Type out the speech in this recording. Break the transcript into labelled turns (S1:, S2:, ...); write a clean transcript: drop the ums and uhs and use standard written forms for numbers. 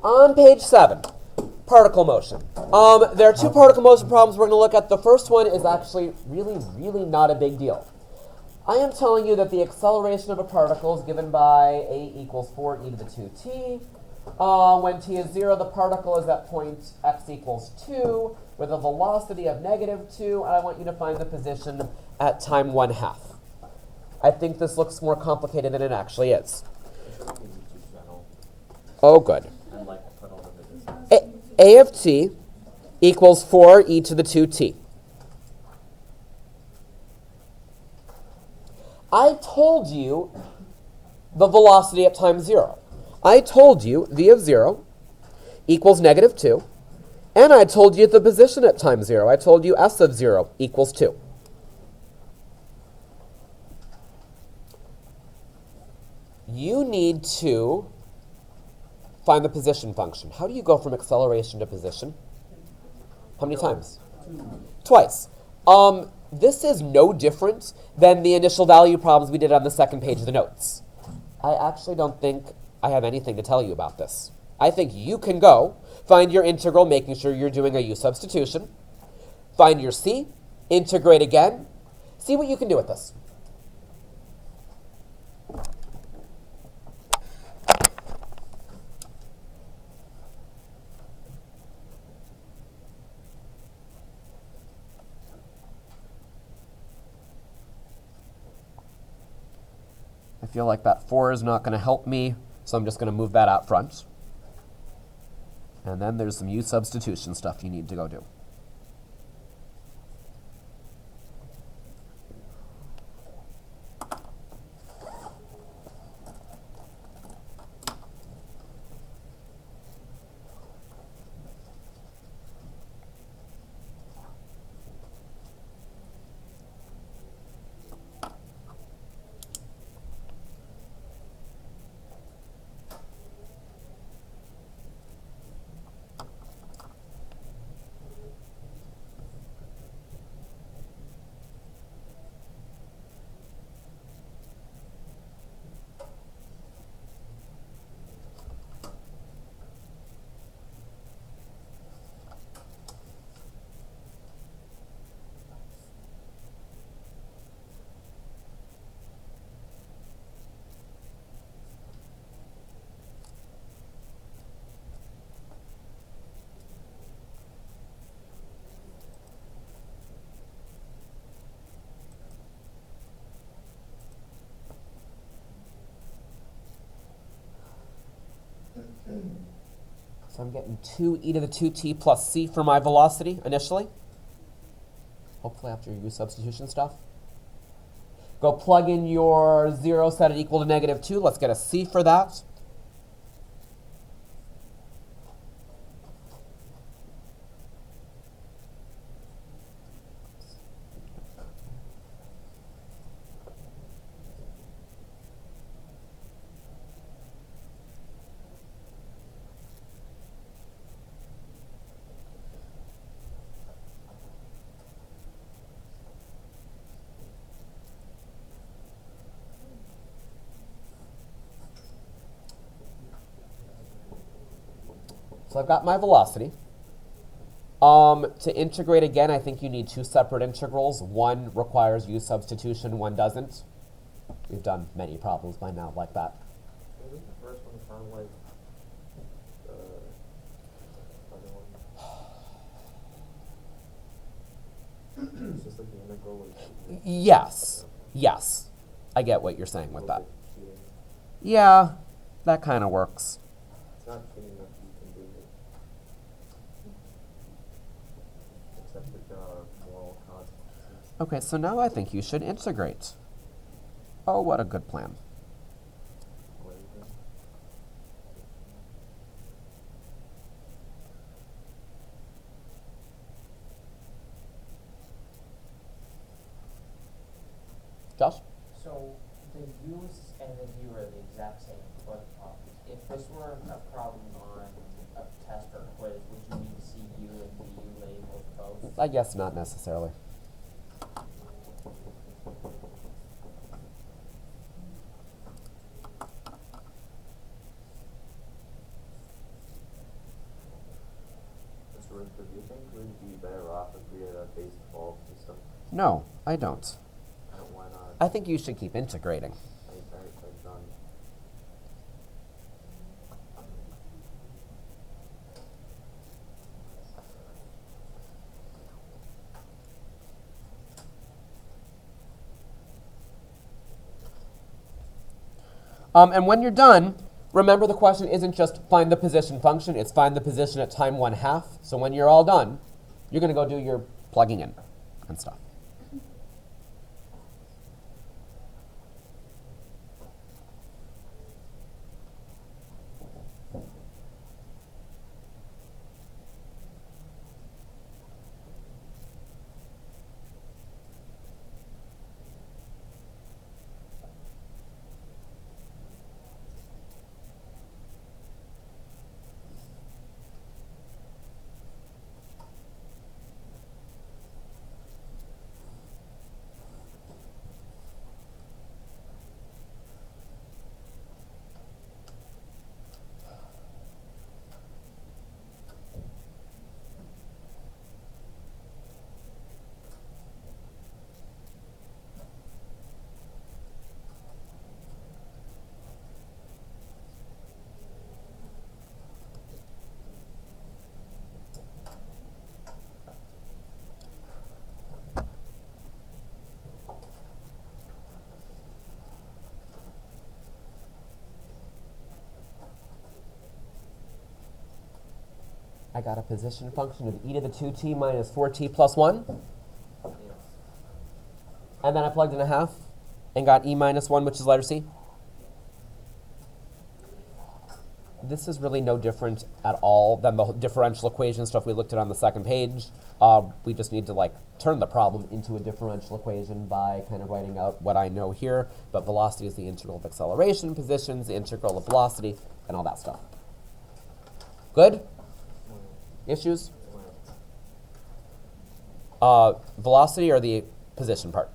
S1: On page 7, particle motion. There are two particle motion problems we're going to look at. The first one is actually really not a big deal. I am telling you that the acceleration of a particle is given by a equals 4e to the 2t. When t is 0, the particle is at point x equals 2 with a velocity of -2, and I want you to find the position at time 1/2. I think this looks more complicated than it actually is. Oh, good. A of t equals 4e to the 2t. I told you the velocity at time 0. I told you v of 0 equals -2. And I told you the position at time 0. I told you s of 0 equals 2. You need to find the position function. How do you go from acceleration to position? How many times? Twice. This is no different than the initial value problems we did on the second page of the notes. I actually don't think I have anything to tell you about this. I think you can go find your integral, making sure you're doing a u substitution. Find your c, integrate again. See what you can do with this. I feel like that 4 is not going to help me, so I'm just going to move that out front. And then there's some u substitution stuff you need to go do. So I'm getting 2e to the 2t plus c for my velocity initially. Hopefully after your u substitution stuff. Go plug in your 0, set it equal to -2. Let's get a c for that. So I've got my velocity. To integrate again, I think you need two separate integrals. One requires u substitution, one doesn't. We've done many problems by now like that.
S2: Isn't the first one kind of like the other one? It's just like the integral.
S1: Yes. Yes. I get what you're saying with that. Yeah, that kind of works.
S2: It's not cheating enough you can do it. Except with moral consequences.
S1: Okay, so now I think you should integrate. Oh, what a good plan.
S2: What is it?
S1: Josh?
S3: So the U's and the V are the exact same, but if this were a problem on a test or quiz, would you need to see U and VU labeled both?
S1: I guess not necessarily.
S2: do you think we'd be better off if we had a base default system?
S1: No, I don't.
S2: Why not?
S1: I think you should keep integrating.
S2: I've done.
S1: And when you're done, remember the question isn't just find the position function, it's find the position at time 1/2. So when you're all done, you're going to go do your plugging in and stuff. I got a position function of e to the 2t minus 4t plus 1.
S2: Yes.
S1: And then I plugged in 1/2 and got e minus 1, which is letter C. This is really no different at all than the differential equation stuff we looked at on the second page. We just need to turn the problem into a differential equation by kind of writing out what I know here. But velocity is the integral of acceleration, positions, the integral of velocity, and all that stuff. Good? Issues? Velocity or the position part?